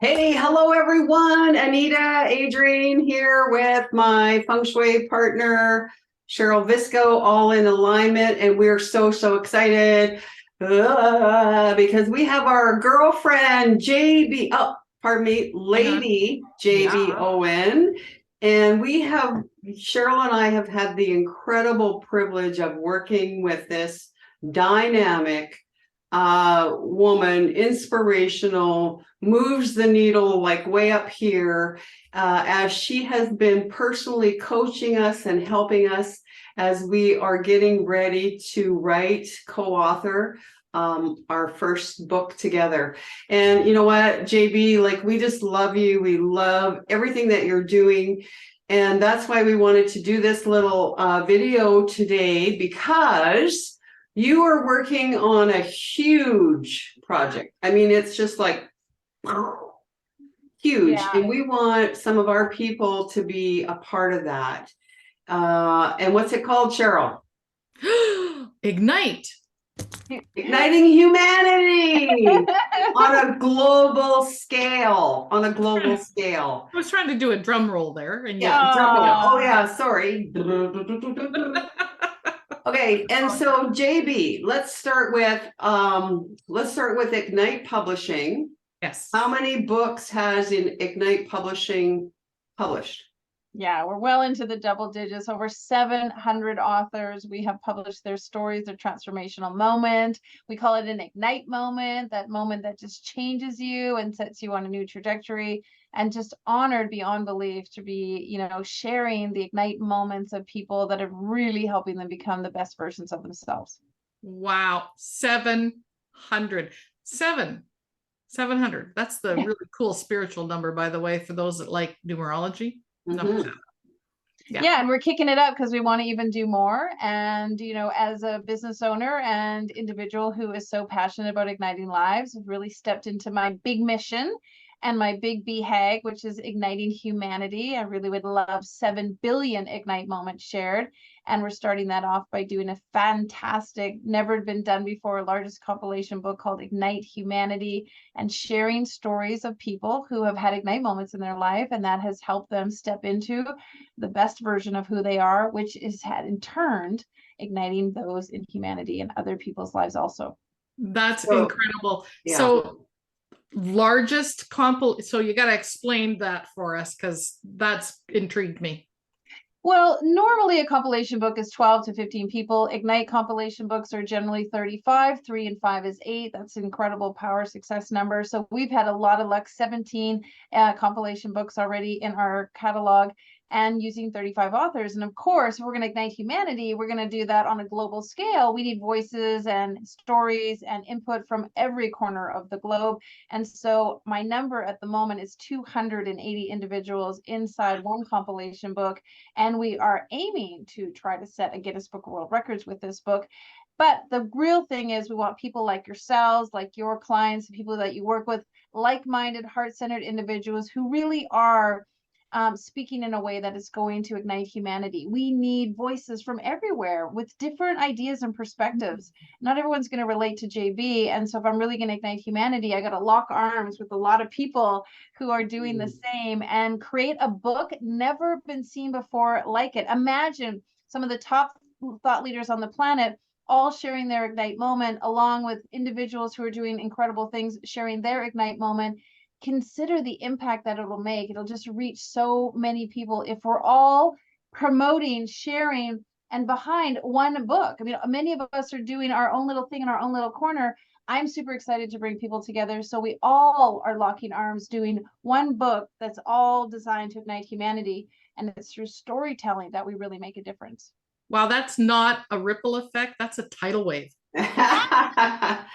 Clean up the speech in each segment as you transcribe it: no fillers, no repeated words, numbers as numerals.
Hey, hello everyone. Anita, Adrienne here with my feng shui partner, Cheryl Visco, all in alignment. And we're so excited because we have our girlfriend, JB, oh, pardon me, Lady JB Owen. And Cheryl and I have had the incredible privilege of working with this dynamic woman, inspirational, moves the needle like way up here, as she has been personally coaching us and helping us as we are getting ready to write, co-author our first book together. And you know what, JB, like we just love you. We love everything that you're doing. And that's why we wanted to do this little video today, because you are working on a huge project. I mean, it's just like huge. Yeah. And we want some of our people to be a part of that. And what's it called, Cheryl? Ignite. Igniting humanity on a global scale. On a global scale. I was trying to do a drum roll there. And Yeah, drum roll. Oh yeah, sorry. Okay, and so JB, let's start with Ignite Publishing. Yes. How many books has Ignite Publishing published? Yeah, we're well into the double digits. Over 700 authors. We have published their stories, their transformational moment. We call it an Ignite moment, that moment that just changes you and sets you on a new trajectory. And just honored beyond belief to be, sharing the Ignite moments of people that are really helping them become the best versions of themselves. Wow. 700. 700. That's the really cool spiritual number, by the way, for those that like numerology. Mm-hmm. Yeah, and we're kicking it up because we want to even do more. And, as a business owner and individual who is so passionate about igniting lives, I've really stepped into my big mission and my big BHAG, which is igniting humanity. I really would love 7 billion Ignite moments shared. And we're starting that off by doing a fantastic, never been done before, largest compilation book called Ignite Humanity, and sharing stories of people who have had Ignite moments in their life. And that has helped them step into the best version of who they are, which is had in turn igniting those in humanity and other people's lives also. That's incredible. Yeah. So largest so you got to explain that for us, because that's intrigued me. Well, normally a compilation book is 12 to 15 people. Ignite compilation books are generally 35. 3 and 5 is 8. That's an incredible power success number. So we've had a lot of luck, 17 compilation books already in our catalog, and using 35 authors. And of course, if we're going to ignite humanity, we're going to do that on a global scale. We need voices and stories and input from every corner of the globe. And so my number at the moment is 280 individuals inside one compilation book. And we are aiming to try to set a Guinness Book of World Records with this book. But the real thing is we want people like yourselves, like your clients, people that you work with, like-minded, heart-centered individuals who really are speaking in a way that is going to ignite humanity. We need voices from everywhere with different ideas and perspectives. Not everyone's going to relate to JB. And so if I'm really going to ignite humanity, I got to lock arms with a lot of people who are doing the same and create a book never been seen before like it. Imagine some of the top thought leaders on the planet all sharing their Ignite moment, along with individuals who are doing incredible things, sharing their Ignite moment. Consider the impact that it'll make. It'll just reach so many people if we're all promoting, sharing, and behind one book. I mean, many of us are doing our own little thing in our own little corner. I'm super excited to bring people together so we all are locking arms doing one book that's all designed to ignite humanity. And it's through storytelling that we really make a difference. Wow, that's not a ripple effect. That's a tidal wave. Yeah,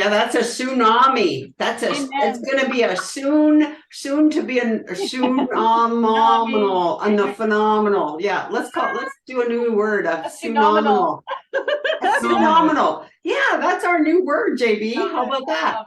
that's a tsunami. It's going to be a soon to be a phenomenal, and the phenomenal. Yeah, let's do a new word, a phenomenal. Phenomenal. Yeah, that's our new word, JB. How about that?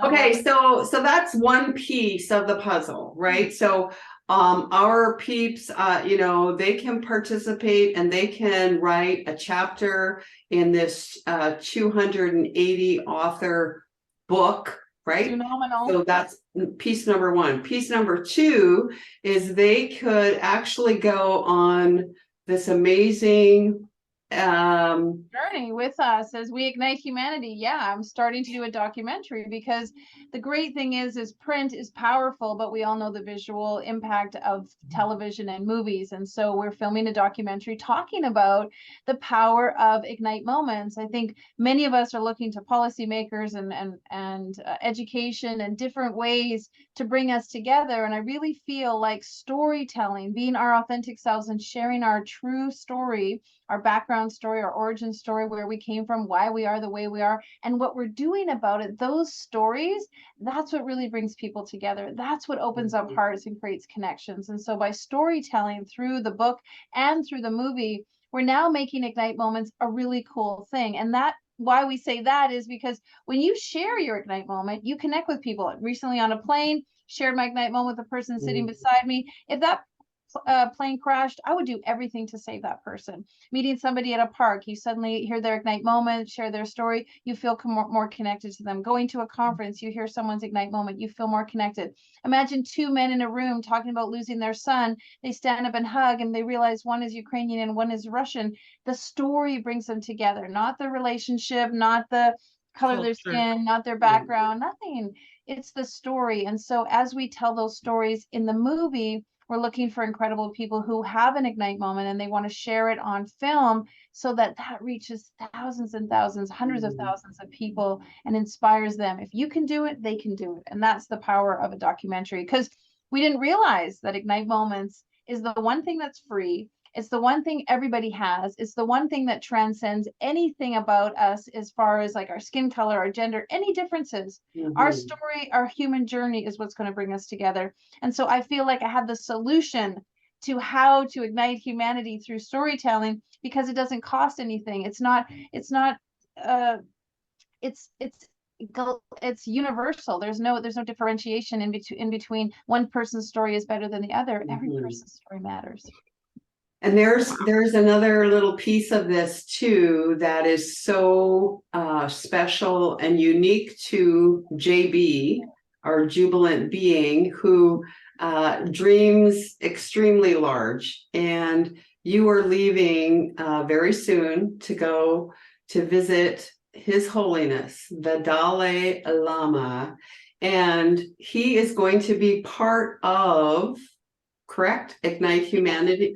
Okay, so that's one piece of the puzzle, right? So our peeps, they can participate and they can write a chapter in this 280 author book right? Phenomenal. So that's piece number one. Piece number two is they could actually go on this amazing journey with us as we ignite humanity. Yeah, I'm starting to do a documentary because the great thing is print is powerful, but we all know the visual impact of television and movies. And so we're filming a documentary talking about the power of ignite moments. I think many of us are looking to policymakers and education and different ways to bring us together. And I really feel like storytelling, being our authentic selves and sharing our true story, our background story, our origin story, where we came from, why we are the way we are, and what we're doing about it. Those stories, that's what really brings people together. That's what opens up hearts and creates connections. And so by storytelling through the book and through the movie, we're now making Ignite Moments a really cool thing. And that why we say that is because when you share your Ignite moment, you connect with people. Recently on a plane, shared my Ignite moment with the person sitting beside me. If that plane crashed, I would do everything to save that person. Meeting somebody at a park, you suddenly hear their Ignite moment, share their story, you feel more connected to them. Going to a conference, you hear someone's Ignite moment, you feel more connected. Imagine two men in a room talking about losing their son. They stand up and hug and they realize one is Ukrainian and one is Russian. The story brings them together, not the relationship, not the color of their skin, not their background, nothing. It's the story. And so as we tell those stories in the movie, we're looking for incredible people who have an Ignite moment and they want to share it on film so that that reaches thousands and thousands, hundreds of thousands of people and inspires them. If you can do it, they can do it. And that's the power of a documentary, because we didn't realize that Ignite Moments is the one thing that's free. It's the one thing everybody has. It's the one thing that transcends anything about us as far as like our skin color, our gender, any differences. Our story, our human journey is what's going to bring us together. And so I feel like I have the solution to how to ignite humanity through storytelling, because it doesn't cost anything. It's universal. There's no differentiation in between one person's story is better than the other. Every person's story matters. And there's another little piece of this too that is so special and unique to JB, our jubilant being, who dreams extremely large. And you are leaving very soon to go to visit His Holiness, the Dalai Lama. And he is going to be part of, correct, Ignite Humanity.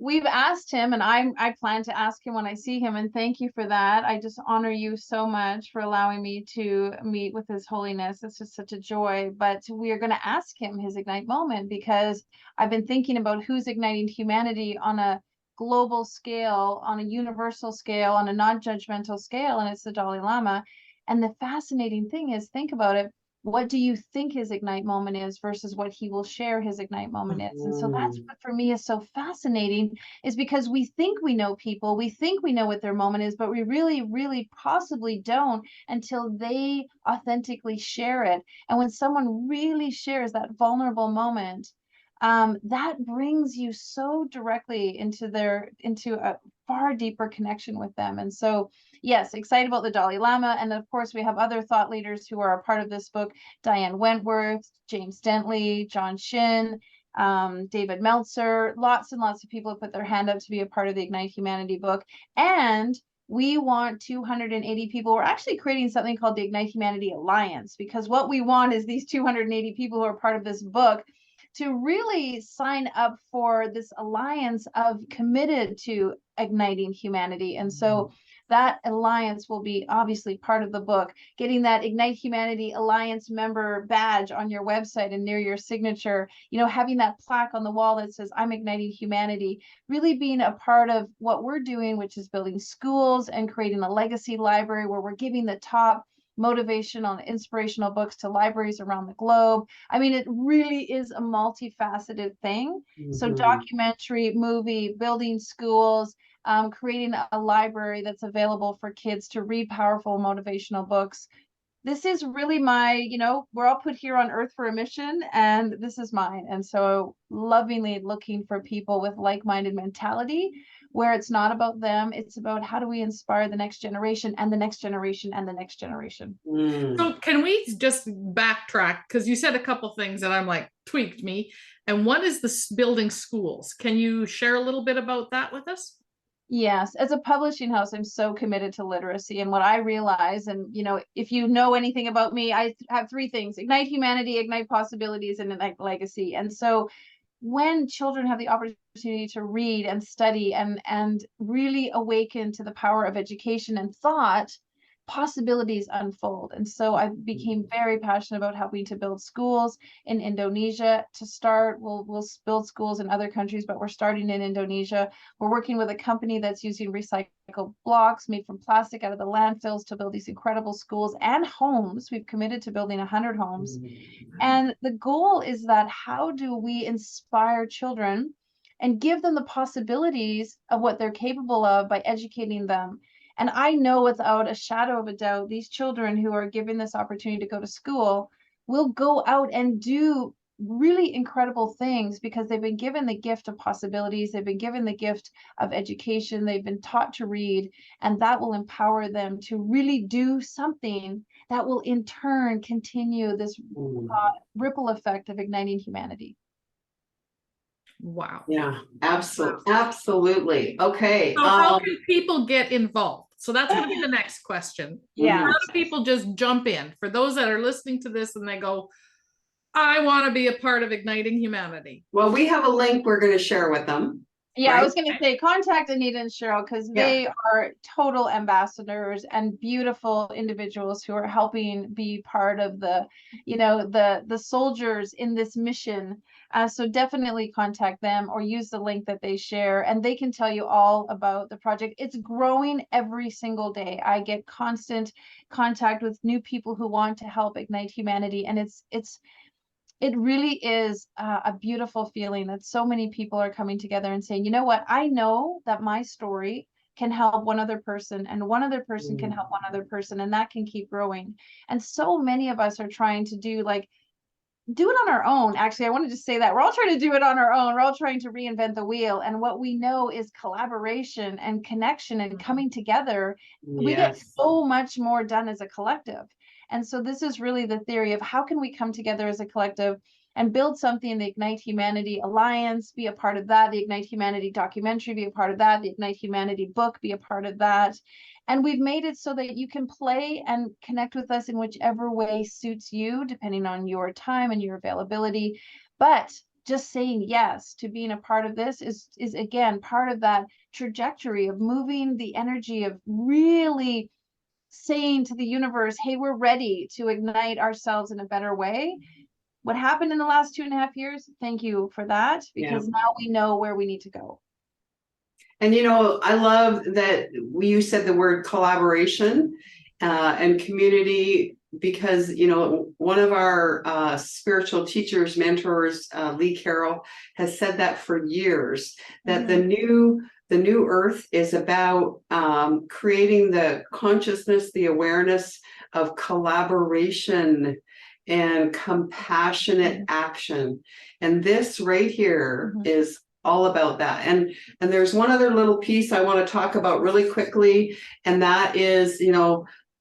We've asked him, and I plan to ask him when I see him, and thank you for that. I just honor you so much for allowing me to meet with His Holiness. It's just such a joy. But we are going to ask him his Ignite moment, because I've been thinking about who's igniting humanity on a global scale, on a universal scale, on a non-judgmental scale, and it's the Dalai Lama. And the fascinating thing is, think about it. What do you think his Ignite moment is versus what he will share his Ignite moment is? And so that's what for me is so fascinating, is because we think we know people, we think we know what their moment is, but we really, really possibly don't until they authentically share it. And when someone really shares that vulnerable moment, that brings you so directly into a far deeper connection with them. And so, yes, excited about the Dalai Lama. And of course, we have other thought leaders who are a part of this book: Diane Wentworth, James Dentley, John Shin, David Meltzer. Lots and lots of people have put their hand up to be a part of the Ignite Humanity book. And we want 280 people. We're actually creating something called the Ignite Humanity Alliance, because what we want is these 280 people who are part of this book to really sign up for this alliance of committed to igniting humanity. And so that alliance will be obviously part of the book. Getting that Ignite Humanity Alliance member badge on your website and near your signature, having that plaque on the wall that says, I'm igniting humanity, really being a part of what we're doing, which is building schools and creating a legacy library where we're giving the top motivational and inspirational books to libraries around the globe. I mean, it really is a multifaceted thing. So documentary, movie, building schools, creating a library that's available for kids to read powerful motivational books. This is really my, we're all put here on earth for a mission, and this is mine. And so lovingly looking for people with like-minded mentality, where it's not about them. It's about how do we inspire the next generation and the next generation and the next generation. So can we just backtrack? Because you said a couple things that I'm like tweaked me. And one is this building schools. Can you share a little bit about that with us? Yes, as a publishing house, I'm so committed to literacy. And what I realize, and if you know anything about me, I have three things: ignite humanity, ignite possibilities, and ignite legacy. And so when children have the opportunity to read and study and really awaken to the power of education and thought, possibilities unfold. And so I became very passionate about helping to build schools in Indonesia to start. We'll build schools in other countries, but we're starting in Indonesia. We're working with a company that's using recycled blocks made from plastic out of the landfills to build these incredible schools and homes. We've committed to building 100 homes. And the goal is that how do we inspire children and give them the possibilities of what they're capable of by educating them? And I know without a shadow of a doubt, these children who are given this opportunity to go to school will go out and do really incredible things because they've been given the gift of possibilities. They've been given the gift of education. They've been taught to read, and that will empower them to really do something that will in turn continue this ripple effect of igniting humanity. Wow. Yeah, absolutely. Okay. So how can people get involved? So that's going to be the next question. Yeah. How do people just jump in? For those that are listening to this and they go, I want to be a part of igniting humanity. Well, we have a link we're going to share with them. Yeah, right? I was going to say contact Anita and Cheryl because they are total ambassadors and beautiful individuals who are helping be part of the, the soldiers in this mission. So definitely contact them or use the link that they share, and they can tell you all about the project. It's growing every single day. I get constant contact with new people who want to help ignite humanity, and it really is a beautiful feeling that so many people are coming together and saying, you know what, I know that my story can help one other person, and one other person can help one other person, and that can keep growing. And so many of us are trying to do it on our own. Actually, I wanted to say that we're all trying to do it on our own. We're all trying to reinvent the wheel. And what we know is collaboration and connection and coming together. We get so much more done as a collective. And so this is really the theory of how can we come together as a collective and build something, the Ignite Humanity Alliance, be a part of that, the Ignite Humanity documentary, be a part of that, the Ignite Humanity book, be a part of that. And we've made it so that you can play and connect with us in whichever way suits you, depending on your time and your availability. But just saying yes to being a part of this is again, part of that trajectory of moving the energy of really saying to the universe, hey, we're ready to ignite ourselves in a better way. What happened in the last 2.5 years? Thank you for that, because now we know where we need to go. And I love that you said the word collaboration and community, because one of our spiritual teachers, mentors, Lee Carroll, has said that for years, that the new earth is about creating the consciousness, the awareness of collaboration and compassionate action. And this right here is all about that. And there's one other little piece I want to talk about really quickly, and that is,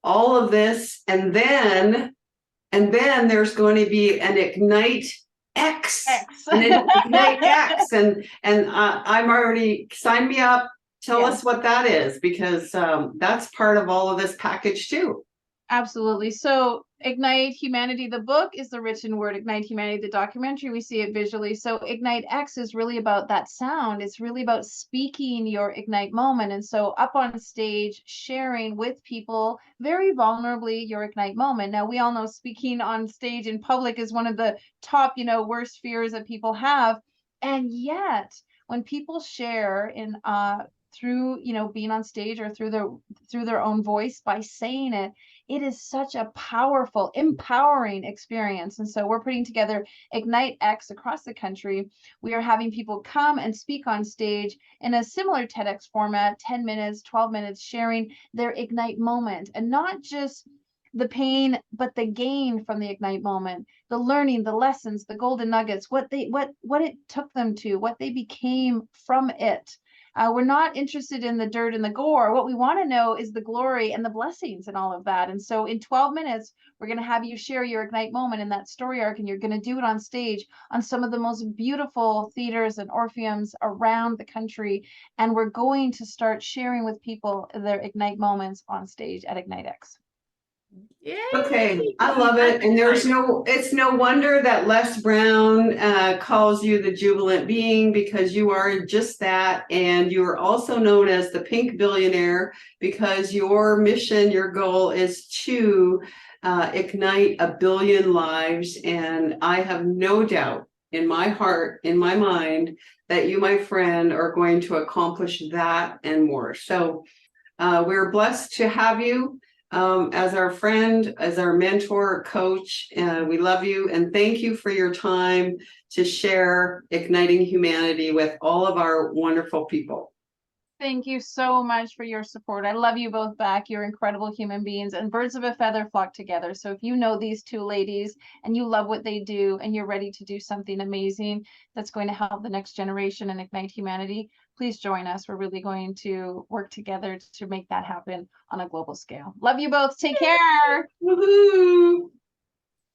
all of this, and then there's going to be an Ignite X. And Ignite X, and I'm already, sign me up. Tell us what that is, because that's part of all of this package too. Absolutely. So Ignite Humanity, the book, is the written word. Ignite Humanity, the documentary, we see it visually. So Ignite X is really about that sound. It's really about speaking your Ignite moment. And so up on stage, sharing with people very vulnerably your Ignite moment. Now, we all know speaking on stage in public is one of the top, worst fears that people have. And yet, when people share in through being on stage or through their own voice by saying it, it is such a powerful, empowering experience. And so we're putting together Ignite X across the country. We are having people come and speak on stage in a similar TEDx format, 10 minutes, 12 minutes, sharing their Ignite moment, and not just the pain, but the gain from the Ignite moment, the learning, the lessons, the golden nuggets, what it took them to, what they became from it. We're not interested in the dirt and the gore. What we want to know is the glory and the blessings and all of that. And so in 12 minutes, we're going to have you share your Ignite moment in that story arc, and you're going to do it on stage on some of the most beautiful theaters and orpheums around the country. And we're going to start sharing with people their Ignite moments on stage at IgniteX. Yay! Okay, I love it. And it's no wonder that Les Brown calls you the jubilant being, because you are just that. And you are also known as the pink billionaire, because your mission, your goal is to ignite 1 billion lives. And I have no doubt in my heart, in my mind, that you, my friend, are going to accomplish that and more. So we're blessed to have you as our friend, as our mentor, coach. We love you and thank you for your time to share Igniting Humanity with all of our wonderful people. Thank you so much for your support. I love you both back. You're incredible human beings, and birds of a feather flock together. So if you know these two ladies and you love what they do and you're ready to do something amazing that's going to help the next generation and ignite humanity, please join us. We're really going to work together to make that happen on a global scale. Love you both. Take care. Woohoo!